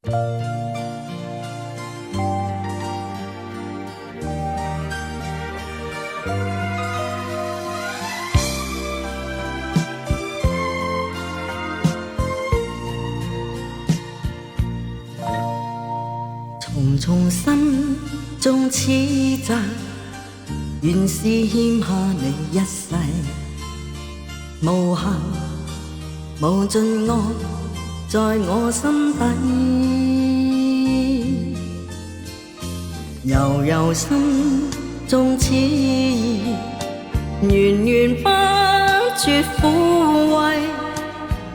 重重心中此責，原是欠下你一世，無限無盡愛在我心底，悠悠心中痴意，源源不絕撫慰，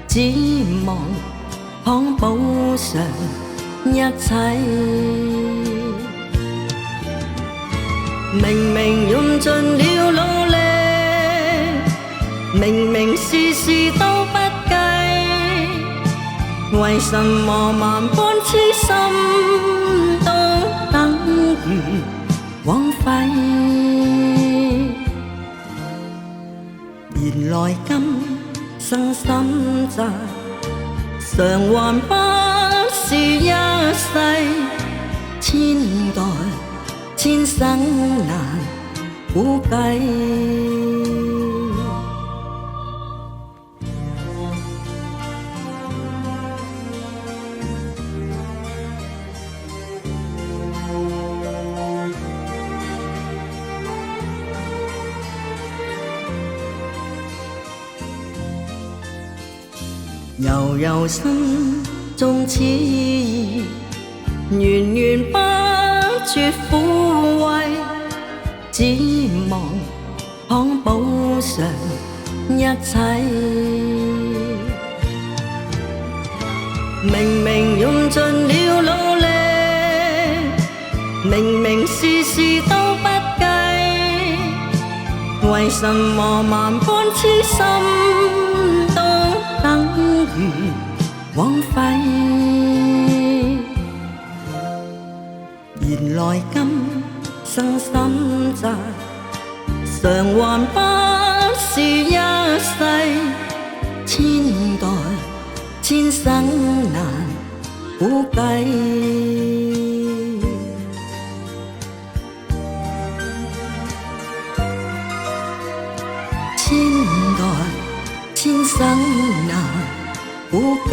只望可補償一切。明明用盡了努力，明明事事都不計，為什麼萬般痴心都等於枉費？原來今生心債，償還不是一世，千代千生難估計。悠悠心中痴意，源源不絕撫慰，只望可補償一切。明明用盡了努力，明明事事都不計，為什麼萬般痴心都等於枉費？原來今生心債，償還不是一世，千代千生難估計。千代千生難估計。